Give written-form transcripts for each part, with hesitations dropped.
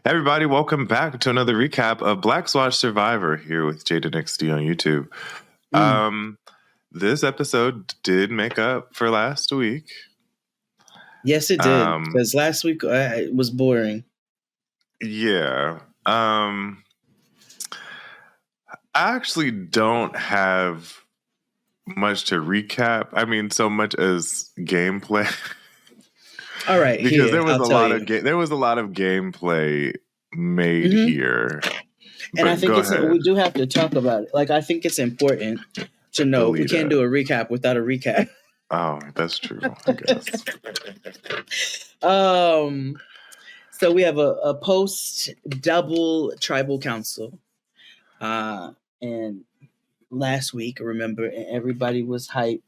Everybody, welcome back to another recap of Black Swatch Survivor here with Jade and X on YouTube. This episode did make up for last week. Yes, it did. Because last week it was boring. Yeah. I actually don't have much to recap. I mean, so much as gameplay. All right, because there was a lot of gameplay made here. And but I think we do have to talk about it. Like, I think it's important to know we can't do a recap without a recap. Oh, that's true, I guess. So we have a post-double tribal council. And last week, remember, everybody was hype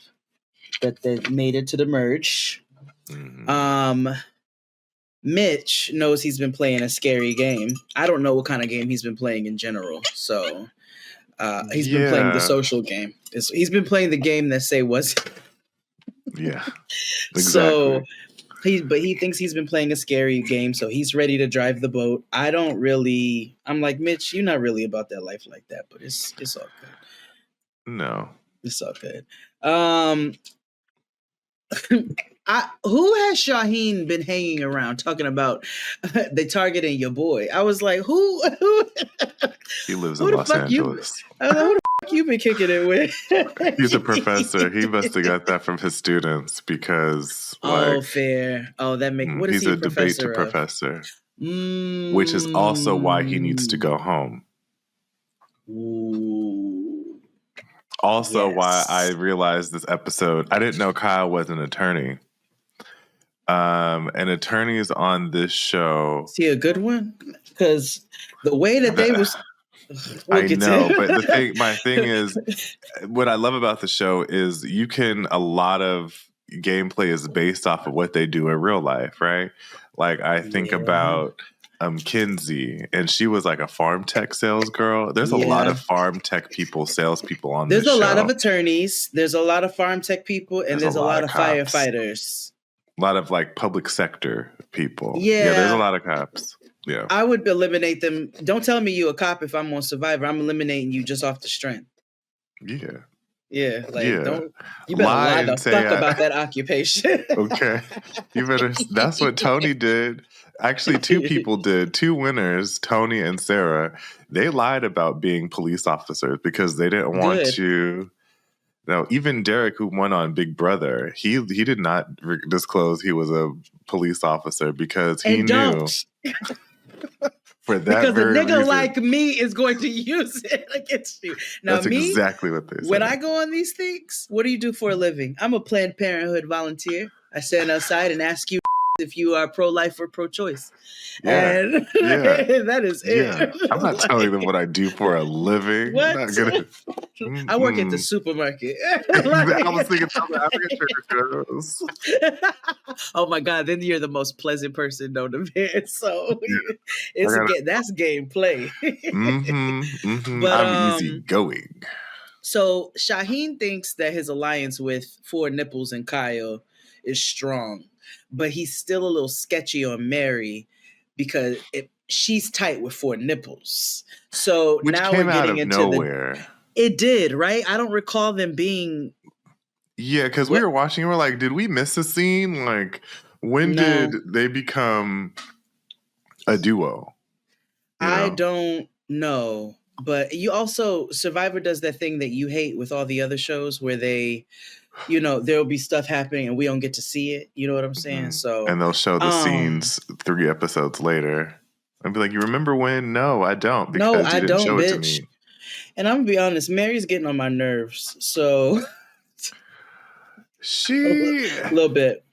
that they made it to the merge. Mm-hmm. Mitch knows he's been playing a scary game. I don't know what kind of game he's been playing in general. So he's been playing the social game. He's been playing the game that say was. Yeah, exactly. So he thinks he's been playing a scary game, so he's ready to drive the boat. I'm like, Mitch, you're not really about that life like that, but it's all good. No. It's all good. Who has Shauhin been hanging around talking about they targeting your boy? I was like, who? He lives in Los Angeles. I was like, who the fuck you been kicking it with? He's a professor. He must have got that from his students because fair. Oh, that makes what is he's he a debate to professor. Which is also why he needs to go home. Ooh. Also why I realized this episode, I didn't know Kyle was an attorney. And attorneys on this show. Is he a good one? Because the way that they was, I know, but my thing is, what I love about the show is a lot of gameplay is based off of what they do in real life, right? Like I think about Kinsey, and she was like a farm tech sales girl. There's a lot of farm tech salespeople on this show. There's a lot of attorneys. There's a lot of farm tech people, and there's a lot of firefighters. A lot of like public sector people. Yeah, there's a lot of cops. Yeah, I would eliminate them. Don't tell me you a cop if I'm on Survivor. I'm eliminating you just off the strength. Yeah. Don't you better lie the fuck about that occupation. Okay, you better. That's what Tony did. Actually, two people did. Two winners, Tony and Sarah. They lied about being police officers because they didn't want to. No, even Derek, who won on Big Brother, he did not disclose he was a police officer because he knew. For that because a nigga reason. like me is going to use it against you. Now, that's exactly what they said. When I go on these things, what do you do for a living? I'm a Planned Parenthood volunteer. I stand outside and ask you if you are pro-life or pro-choice. And that is it. Yeah. I'm not telling them what I do for a living. What? I'm not gonna... I work at the supermarket. I was thinking South African girls. Oh my God, then you're the most pleasant person known to me. So that's gameplay. But, I'm easygoing. So Shauhin thinks that his alliance with Four Nipples and Kyle is strong, but he's still a little sketchy on Mary because she's tight with Four Nipples. So which now came we're getting out of into nowhere. It did, right? I don't recall them being. Yeah, because we were watching and we're like, did we miss a scene? Like, when did they become a duo? I don't know. But you also, Survivor does that thing that you hate with all the other shows where they, there'll be stuff happening and we don't get to see it. You know what I'm saying? Mm-hmm. So, and they'll show the scenes 3 episodes later. I'd be like, you remember when? No, I don't. Because you didn't show it to me. And I'm going to be honest, Mary's getting on my nerves. So, a little bit.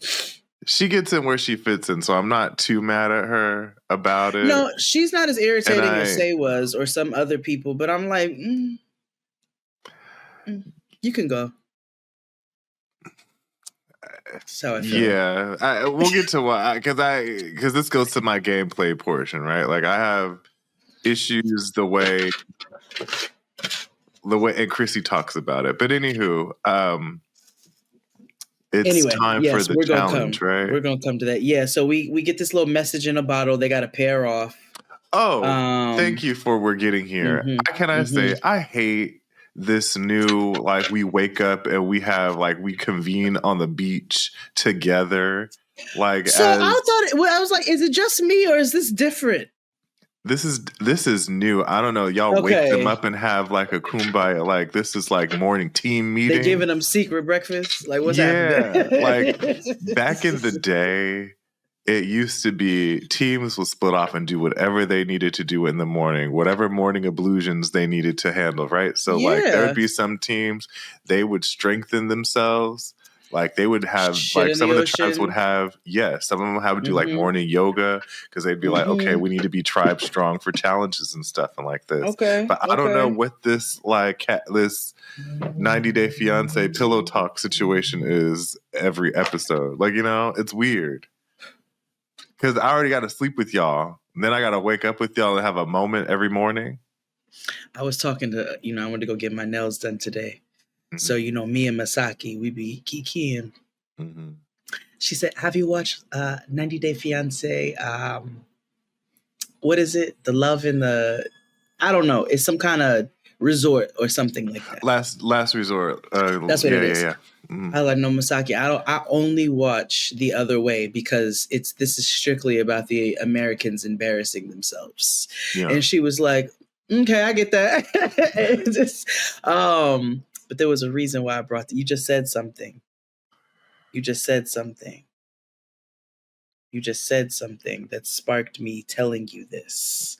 She gets in where she fits in, so I'm not too mad at her about it. No, she's not as irritating as Say was or some other people, but I'm like, you can go. That's how I feel. Yeah, we'll get to why, because this goes to my gameplay portion, right? Like I have issues the way and Chrissy talks about it, but anywho, it's time for the challenge, right? We're gonna come to that. Yeah, so we get this little message in a bottle. They got to pair off. Oh, thank you for we're getting here. Can I say I hate this new, like, we wake up and we have, like, we convene on the beach together. Like, so I thought, I was like, is it just me or is this different? This is new. I don't know. Y'all wake them up and have like a kumbaya. Like, this is like morning team meeting. They're giving them secret breakfast. Like, what's happening? Like, back in the day, it used to be teams would split off and do whatever they needed to do in the morning, whatever morning ablutions they needed to handle, right? So, like, there would be some teams, they would strengthen themselves. Like, they would have, like, some of the tribes would have, some of them would do, like, morning yoga, because they'd be like, okay, we need to be tribe strong for challenges and stuff and like this. But I don't know what this, like, this 90-Day Fiancé pillow talk situation is every episode. Like, you know, it's weird. Because I already got to sleep with y'all. And then I got to wake up with y'all and have a moment every morning. I was talking to, I went to go get my nails done today. So, me and Masaki, we be kikiing. She said, have you watched 90 Day Fiancé? What is it? The Love in the... I don't know. It's some kind of resort or something like that. Last resort. That's what it is. Yeah. I like, no, Masaki, I only watch The Other Way because this is strictly about the Americans embarrassing themselves. Yeah. And she was like, okay, I get that. But there was a reason why I brought you just said something. You just said something that sparked me telling you this.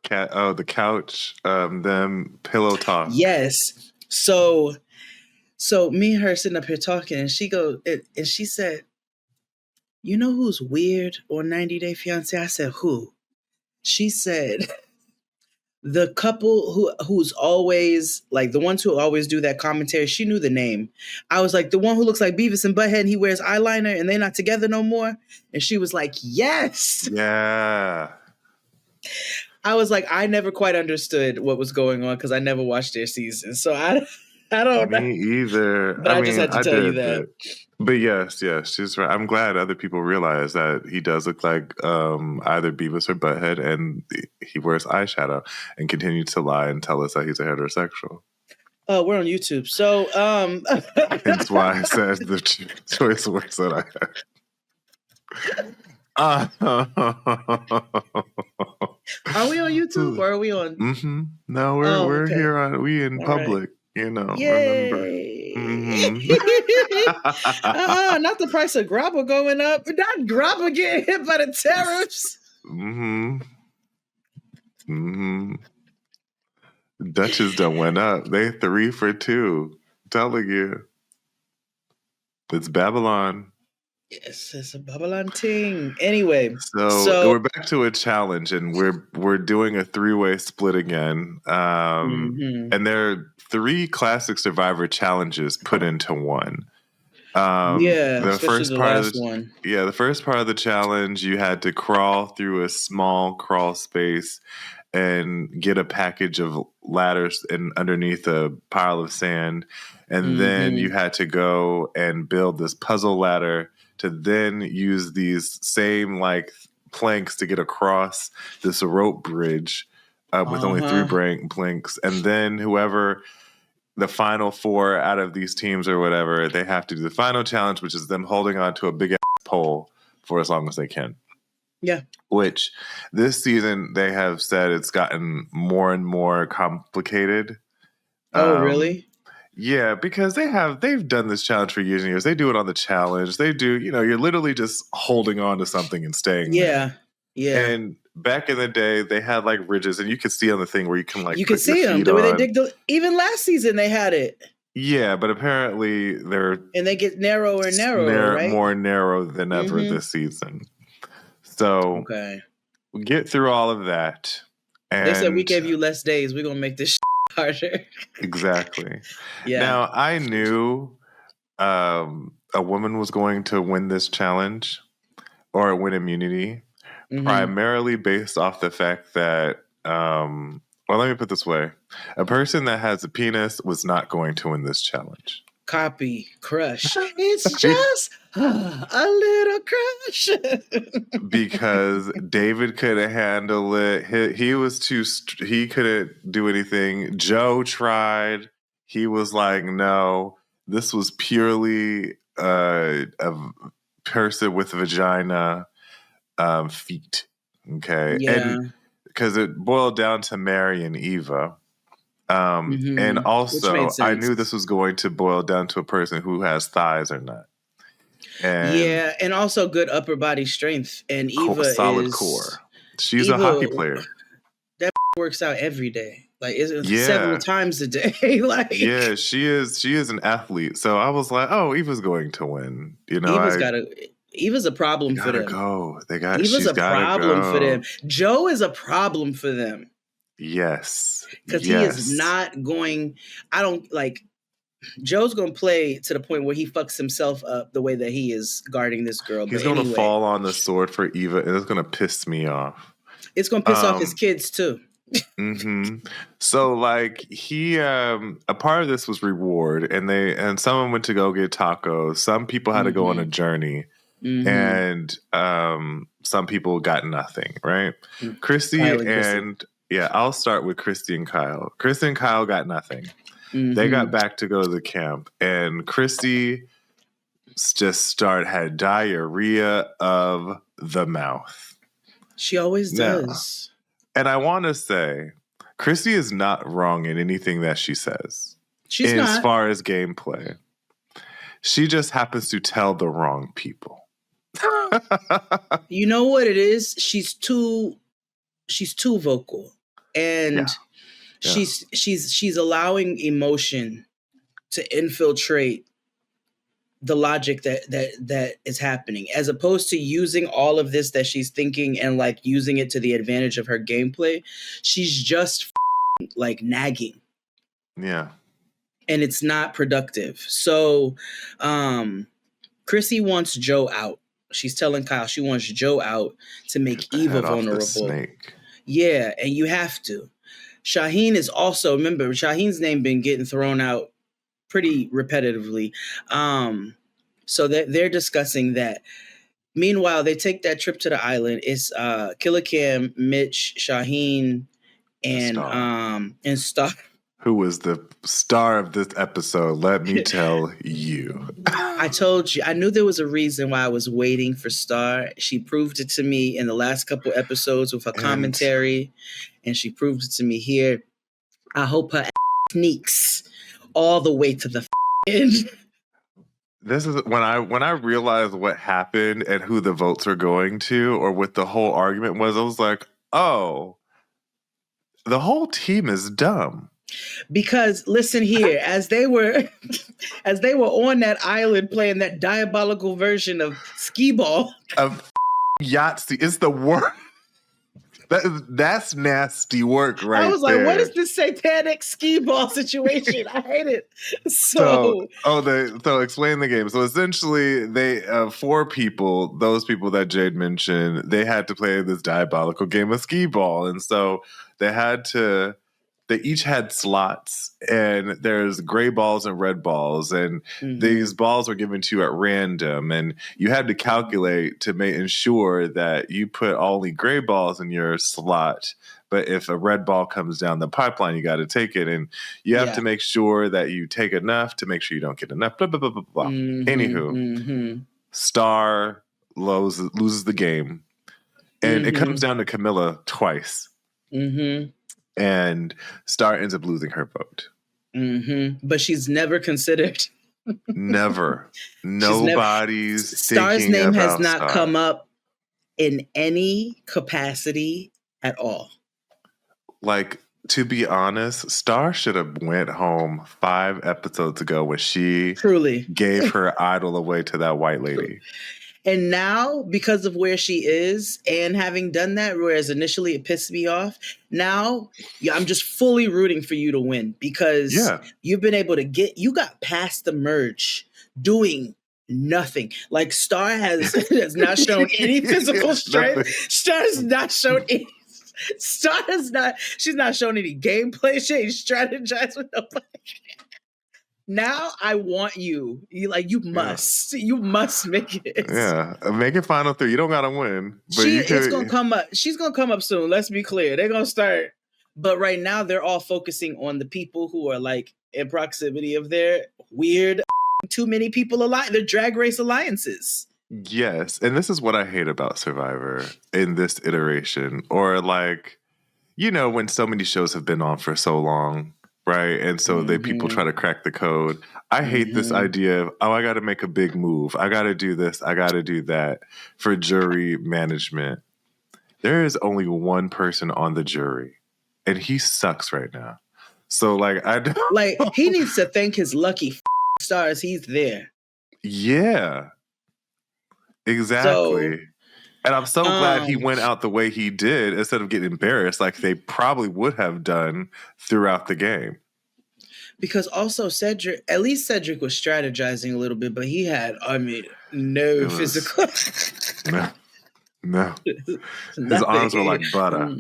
The couch, them pillow talk. Yes. So me and her sitting up here talking, and she said, you know who's weird on 90 Day Fiancé? I said, who? She said, the couple who's always, like, the ones who always do that commentary. She knew the name. I was like, the one who looks like Beavis and Butthead, and he wears eyeliner and they're not together no more. And she was like, yes. Yeah. I was like, I never quite understood what was going on because I never watched their season. So I don't know. Me either. But I just had to tell you that. But yes, she's right. I'm glad other people realize that he does look like either Beavis or Butthead, and he wears eyeshadow, and continue to lie and tell us that he's a heterosexual. Oh, we're on YouTube. So that's why I said the choice words that I have. Are we on YouTube or are we on? No, we're okay. Here we in public. Right. Yay. Remember. Not the price of grappa going up. Not grappa getting hit by the tariffs. Dutchess done went up. They 3 for 2. I'm telling you. It's Babylon. Yes, it's a Babylon ting. Anyway, so we're back to a challenge, and we're doing a 3-way split again. And there are 3 classic Survivor challenges put into one. The first part of one. Yeah, the first part of the challenge, you had to crawl through a small crawl space and get a package of ladders underneath a pile of sand, and then you had to go and build this puzzle ladder to then use these same, like, planks to get across this rope bridge with only 3 planks. And then whoever the final 4 out of these teams or whatever, they have to do the final challenge, which is them holding on to a big ass pole for as long as they can. Yeah. Which this season they have said it's gotten more and more complicated. Oh, really? Yeah, because they've done this challenge for years and years. They do it on the challenge. They do, you're literally just holding on to something and staying there. Yeah. And back in the day, they had, like, ridges, and you could see on the thing where you can, like, you can see them the way they dig. Even last season they had it. Yeah, but apparently they get narrower and narrower, right? More narrow than ever this season. So we get through all of that. And they said we gave you less days. We're gonna make this harder. Exactly. Yeah. Now, I knew a woman was going to win this challenge or win immunity, primarily based off the fact that, well, let me put it this way. A person that has a penis was not going to win this challenge. Copy, crush. It's just A little crush. because David couldn't handle it. He was he couldn't do anything. Joe tried. He was like, no, this was purely a person with vagina feet. Okay. Yeah. And because it boiled down to Mary and Eva. And Which also, made I sense. knew this was going to boil down to a person who has thighs or not. And and also good upper body strength. And Eva solid core. She's a hockey player. That works out every day, like Yeah. several times a day. Like, yeah, she is an athlete. So I was like, oh, Eva's going to win. You know, Eva's a problem for them. Go. Eva's a problem for them. Joe is a problem for them. Yes. Because he is not going. I don't like. Joe's going to play to the point where he fucks himself up the way that he is guarding this girl. He's going to fall on the sword for Eva, and it's going to piss me off. It's going to piss off his kids too. So like a part of this was reward, and someone went to go get tacos. Some people had to go on a journey, and some people got nothing. Right, Chrissy and I'll start with Chrissy and Kyle. Chrissy and Kyle got nothing. They got back to go to the camp, and Chrissy just had diarrhea of the mouth. She always does. And I want to say, Chrissy is not wrong in anything that she says. She's not. As far as gameplay. She just happens to tell the wrong people. You know what it is? She's too vocal. And she's allowing emotion to infiltrate the logic that is happening, as opposed to using all of this that she's thinking and like using it to the advantage of her gameplay. She's just like nagging. Yeah. And it's not productive. So Chrissy wants Joe out. She's telling Kyle she wants Joe out to make Eva vulnerable. Yeah, and you have to. Shauhin is also, remember, Shauhin's name been getting thrown out pretty repetitively. So they're discussing that. Meanwhile, they take that trip to the island. It's Killer Cam, Mitch, Shauhin, and Star. Who was the star of this episode? Let me tell you. I told you. I knew there was a reason why I was waiting for Star. She proved it to me in the last couple episodes with her commentary, and she proved it to me here. I hope her sneaks all the way to the end. This is when I realized what happened and who the votes were going to, or what the whole argument was. I was like, oh, the whole team is dumb. Because listen here, as they were on that island playing that diabolical version of skee ball, of Yahtzee, it's the worst. That's nasty work, right? I was like, what is this satanic skee ball situation? I hate it. So explain the game. So essentially, they 4 people, those people that Jade mentioned, they had to play this diabolical game of skee ball, and so they each had slots, and there's gray balls and red balls, and these balls were given to you at random, and you had to calculate to ensure that you put only gray balls in your slot. But if a red ball comes down the pipeline, you got to take it, and you have to make sure that you take enough to make sure you don't get enough. Blah blah blah blah blah. Anywho, Star loses the game, and it comes down to Camilla twice. And Star ends up losing her vote. But she's never considered. Never. Nobody's Star's name has not Star. Come up in any capacity at all. Like, to be honest, Star should have went home 5 episodes ago when she truly gave her idol away to that white lady. And now, because of where she is and having done that, whereas initially it pissed me off, now I'm just fully rooting for you to win, because you've been able to you got past the merge doing nothing. Like Star has not shown any physical strength. Star has not shown any. She's not shown any gameplay. She ain't strategized with nobody. Now I want you. You must. You must make it. Yeah, make it final 3. You don't gotta win, but it's gonna come up. She's gonna come up soon. Let's be clear. They're gonna start. But right now, they're all focusing on the people who are like in proximity of their weird, too many people alive. They're drag race alliances. Yes, and this is what I hate about Survivor in this iteration, or like, when so many shows have been on for so long. Right. And so people try to crack the code. I hate this idea of, I got to make a big move. I got to do this. I got to do that for jury management. There is only one person on the jury and he sucks right now. So he needs to thank his lucky stars he's there. Yeah, exactly. And I'm so glad he went out the way he did instead of getting embarrassed like they probably would have done throughout the game. Because also Cedric was strategizing a little bit, but he had, no physical. No. His arms were like butter.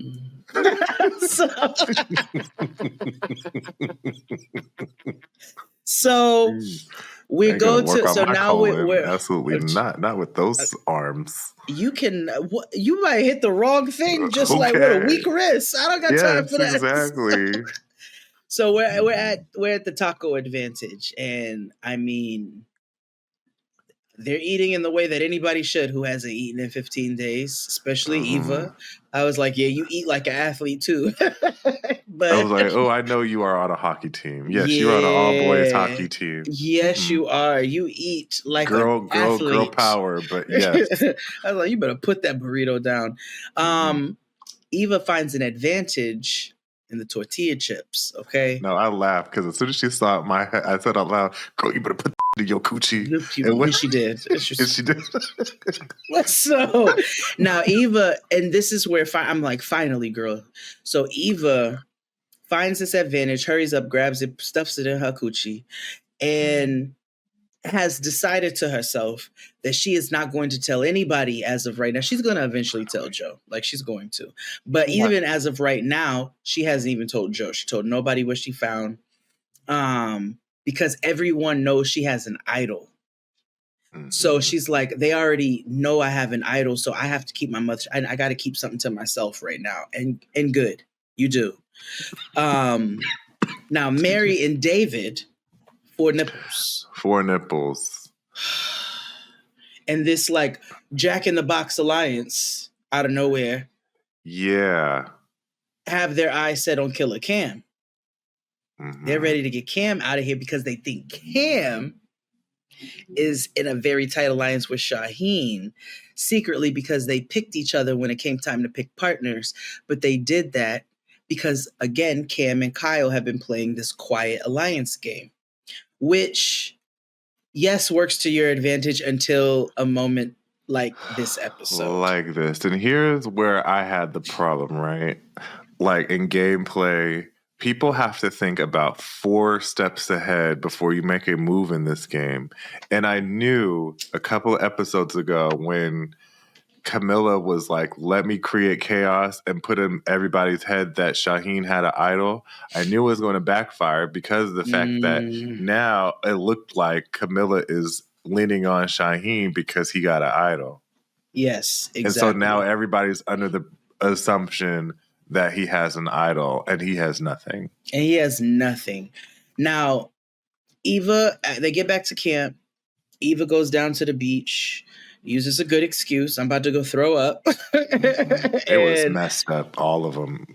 So we go to, so now we're absolutely not with those arms. You might hit the wrong thing, just like with a weak wrist. I don't got time for that. Exactly. So we're at the taco advantage, and they're eating in the way that anybody should who hasn't eaten in 15 days, especially Eva. I was like, yeah, you eat like an athlete too. But I was like, oh, I know you are on a hockey team. Yes, you're on an all-boys hockey team. Yes, you are. You eat like an athlete. Girl power, but yes. I was like, you better put that burrito down. Eva finds an advantage in the tortilla chips, okay? No, I laughed because as soon as she saw my head, I said out loud, girl, you better put in your coochie. And she did. She did. So now Eva, and this is where I'm like, finally, girl. So Eva finds this advantage, hurries up, grabs it, stuffs it in her coochie, and has decided to herself that she is not going to tell anybody as of right now. She's going to eventually tell Joe, like she's going to. But even as of right now, she hasn't even told Joe. She told nobody what she found because everyone knows she has an idol. So she's like, they already know I have an idol, so I have to keep my mother. I got to keep something to myself right now. And good, you do. Now, Mary and David... 4 nipples. And this like Jack in the Box alliance out of nowhere. Yeah. Have their eyes set on Killer Cam. They're ready to get Cam out of here because they think Cam is in a very tight alliance with Shauhin secretly because they picked each other when it came time to pick partners. But they did that because, again, Cam and Kyle have been playing this quiet alliance game. Which, yes, works to your advantage until a moment like this episode. Like this. And here's where I had the problem, right? Like in gameplay, people have to think about 4 steps ahead before you make a move in this game. And I knew a couple of episodes ago when Camilla was like, let me create chaos and put in everybody's head that Shauhin had an idol. I knew it was going to backfire because of the fact that now it looked like Camilla is leaning on Shauhin because he got an idol. Yes, exactly. And so now everybody's under the assumption that he has an idol and he has nothing. And he has nothing. Now, Eva, they get back to camp. Eva goes down to the beach. Uses a good excuse. I'm about to go throw up. It was messed up. All of them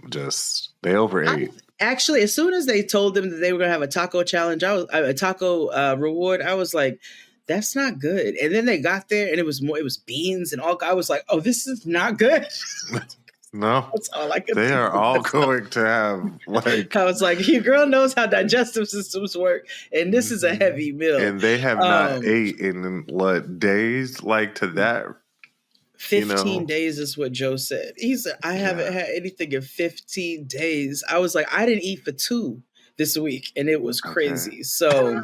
they overate. Actually, as soon as they told them that they were going to have a taco challenge, a taco reward, I was like, that's not good. And then they got there and it was beans and all. I was like, oh, this is not good. No, that's all I could. They are all going to have like. I was like, your girl knows how digestive systems work, and this is a heavy meal. And they have not ate in what days? Like to that, 15 days is what Joe said. He said, I haven't had anything in 15 days. I was like, I didn't eat for 2 this week, and it was crazy. Okay. So,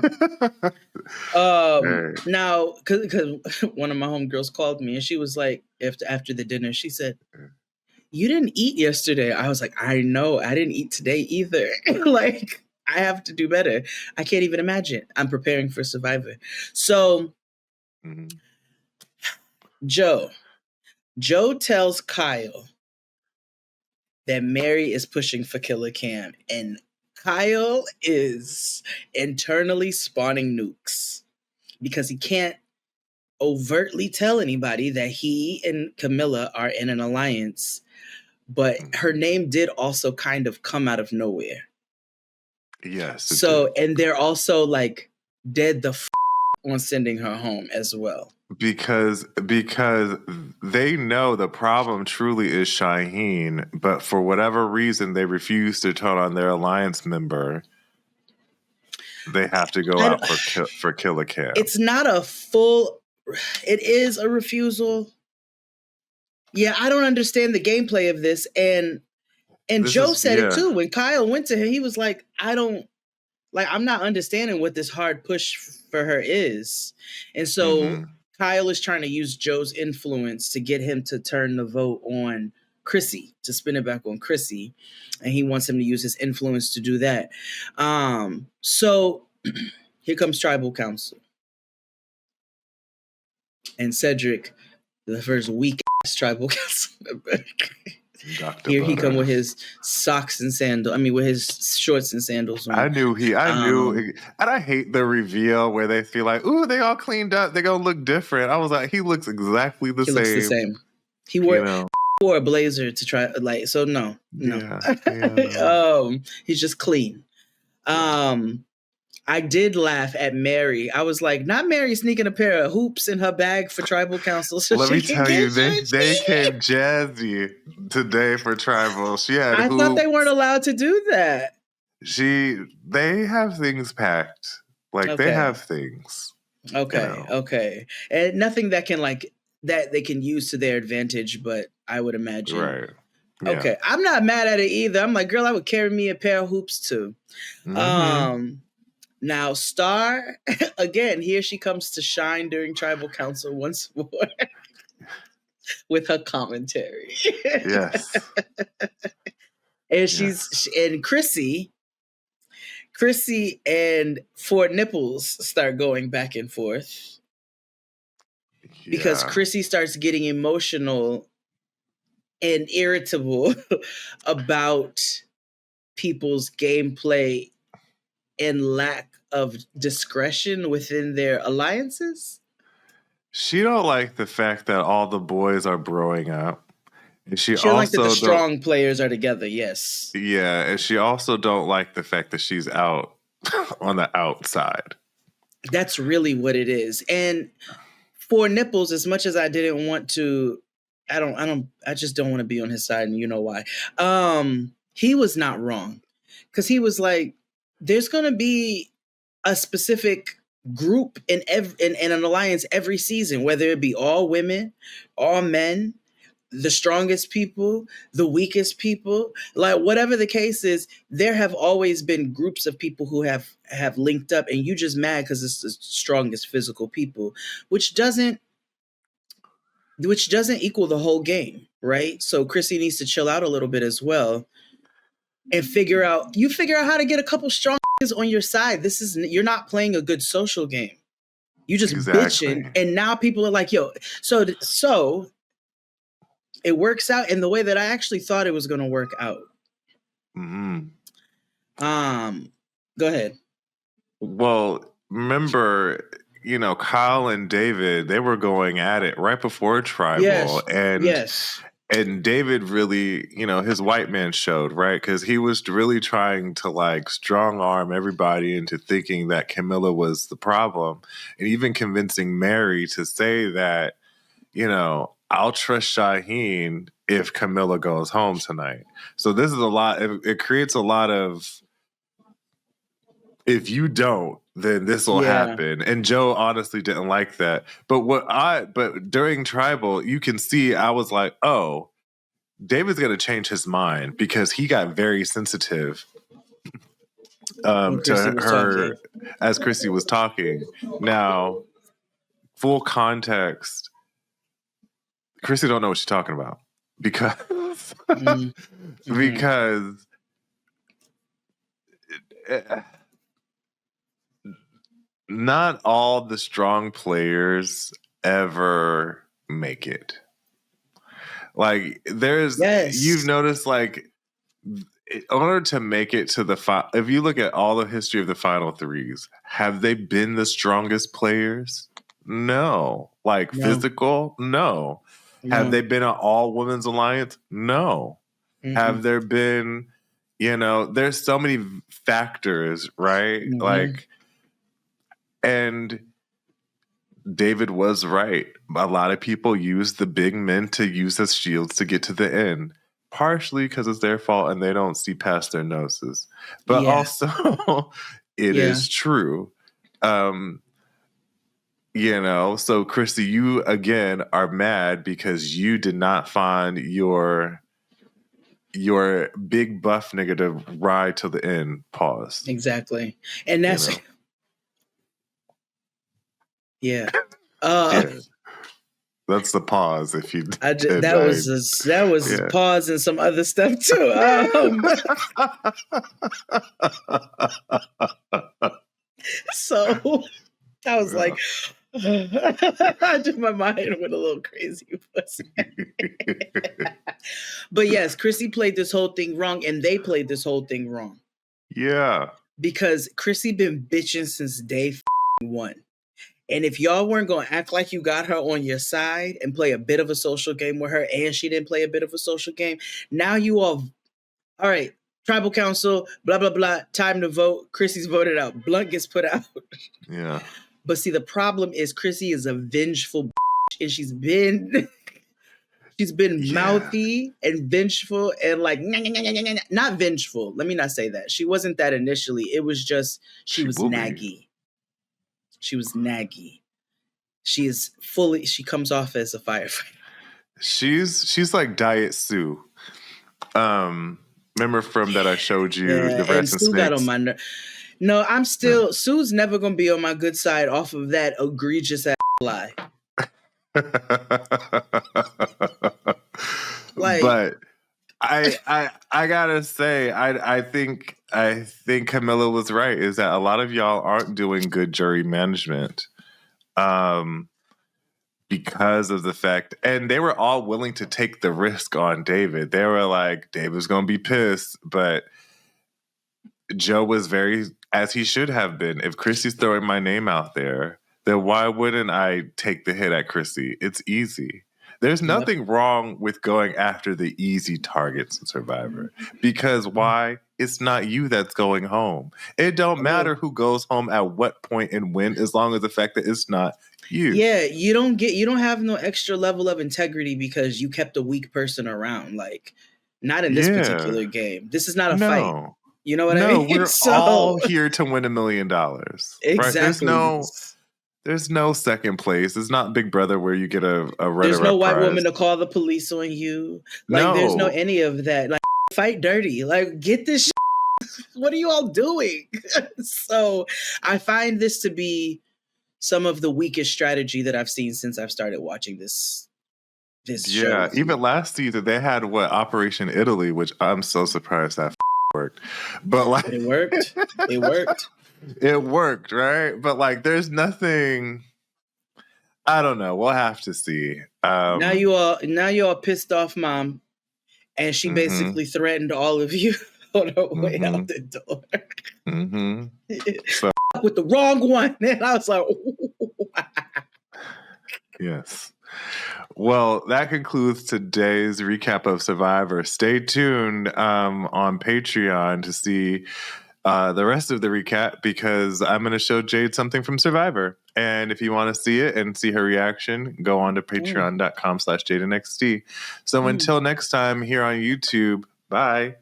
now, because one of my homegirls called me, and she was like, after the dinner, she said, you didn't eat yesterday. I was like, I know. I didn't eat today either. Like, I have to do better. I can't even imagine. I'm preparing for Survivor. So, Joe tells Kyle that Mary is pushing for Killer Cam, and Kyle is internally spawning nukes because he can't overtly tell anybody that he and Camilla are in an alliance, but her name did also kind of come out of nowhere. Yes. So, and they're also like dead the on sending her home as well. Because they know the problem truly is Shauhin, but for whatever reason they refuse to turn on their alliance member. They have to go out for Killer Cam. It's not a full. It is a refusal. Yeah, I don't understand the gameplay of this, and Joe said it too. When Kyle went to him, he was like, I'm not understanding what this hard push for her is. And so Kyle is trying to use Joe's influence to get him to turn the vote on Chrissy, to spin it back on Chrissy. And he wants him to use his influence to do that. So here comes Tribal Council. And Cedric, the first weak ass Tribal Council member. Here he come with his socks and sandals. I mean, with his shorts and sandals on. I knew, and I hate the reveal where they feel like, ooh, they all cleaned up. They're gonna look different. I was like, he looks exactly the same. He looks the same. He wore a blazer to try, like, so no. He's just clean. I did laugh at Mary. I was like, not Mary sneaking a pair of hoops in her bag for Tribal Council. So let me tell you, they came jazzy today for Tribal. She had hoops. I thought they weren't allowed to do that. They have things packed. Like, they have things. Okay. And nothing that can, like, that they can use to their advantage, but I would imagine. Right. Yeah. Okay. I'm not mad at it either. I'm like, girl, I would carry me a pair of hoops too. Now, Star, again, here she comes to shine during Tribal Council once more with her commentary. Yes. And Chrissy and Fort Nipples start going back and forth because Chrissy starts getting emotional and irritable about people's gameplay and lack of discretion within their alliances. She don't like the fact that all the boys are growing up. And she don't like that the strong players are together, yes. Yeah, and she also don't like the fact that she's out on the outside. That's really what it is. And for Nipples, as much as I didn't want to, I just don't want to be on his side, and you know why. He was not wrong. Because he was like, there's going to be a specific group in an alliance every season, whether it be all women, all men, the strongest people, the weakest people, like whatever the case is, there have always been groups of people who have linked up, and you just mad because it's the strongest physical people, which doesn't equal the whole game, right? So Chrissy needs to chill out a little bit as well and figure out how to get a couple strong on your side. You're not playing a good social game. You just bitching, and now people are like, yo, so it works out in the way that I actually thought it was going to work out. Go ahead. Well, remember, Kyle and David, they were going at it right before Tribal. And David really, his white man showed, right? Because he was really trying to, like, strong arm everybody into thinking that Camilla was the problem. And even convincing Mary to say that, I'll trust Shauhin if Camilla goes home tonight. So this is a lot. It creates a lot of, if you don't, then this will happen. And Joe honestly didn't like that. But during Tribal, you can see, I was like, oh, David's going to change his mind because he got very sensitive to her as Chrissy was talking. Now, full context, Chrissy don't know what she's talking about because not all the strong players ever make it. Like you've noticed, like, in order to make it to the if you look at all the history of the final threes, have they been the strongest players? No. Like physical? No. Have they been an all women's alliance? No. Mm-hmm. Have there been, there's so many factors, right? Mm-hmm. Like, and David was right. A lot of people use the big men to use as shields to get to the end. Partially because it's their fault and they don't see past their noses. But also, it is true. So Chrissy, you again are mad because you did not find your big buff nigga to ride to the end. Pause. Exactly. And that's yeah. That's the pause. If you that was pause and some other stuff too. So I was like, my mind went a little crazy. But yes, Chrissy played this whole thing wrong, and they played this whole thing wrong. Yeah, because Chrissy been bitching since day 1. And if y'all weren't going to act like you got her on your side and play a bit of a social game with her, and she didn't play a bit of a social game, now you all right, tribal council, blah, blah, blah, time to vote. Chrissy's voted out. Blunt gets put out. Yeah. But see, the problem is Chrissy is a vengeful bitch, and she's been mouthy and vengeful and like, not vengeful. Let me not say that. She wasn't that initially. It was just, she was naggy. She was naggy. She comes off as a firefighter. She's like Diet Sue. Remember from that I showed you the rats and Sue snakes? Got on my nerve. No, I'm still Sue's never gonna be on my good side off of that egregious ass lie. But I gotta say, I think Camilla was right, is that a lot of y'all aren't doing good jury management because of the fact, and they were all willing to take the risk on David. They were like, David's gonna be pissed, but Joe was very, as he should have been. If Chrissy's throwing my name out there, then why wouldn't I take the hit at Chrissy? It's easy. There's nothing wrong with going after the easy targets in Survivor. Because why? It's not you that's going home. It don't matter who goes home at what point and when, as long as the fact that it's not you. Yeah, you don't have no extra level of integrity because you kept a weak person around. Like, not in this particular game. This is not a fight. You know what I mean? We're all here to win $1 million. Exactly. Right? There's no second place. It's not Big Brother where you get a There's no white woman to call the police on you. Like, there's no any of that. Like, fight dirty. Like, get this shit. What are you all doing? So I find this to be some of the weakest strategy that I've seen since I've started watching this show. Yeah, even last season they had Operation Italy, which I'm so surprised that worked. But like, it worked. It worked, right? But like, there's nothing. I don't know. We'll have to see. Now you all pissed off, Mom, and she basically threatened all of you on her way out the door. So, with the wrong one, and I was like, yes. Well, that concludes today's recap of Survivor. Stay tuned on Patreon to see the rest of the recap, because I'm going to show Jade something from Survivor. And if you want to see it and see her reaction, go on to patreon.com/JadeandXT. So until next time here on YouTube, bye.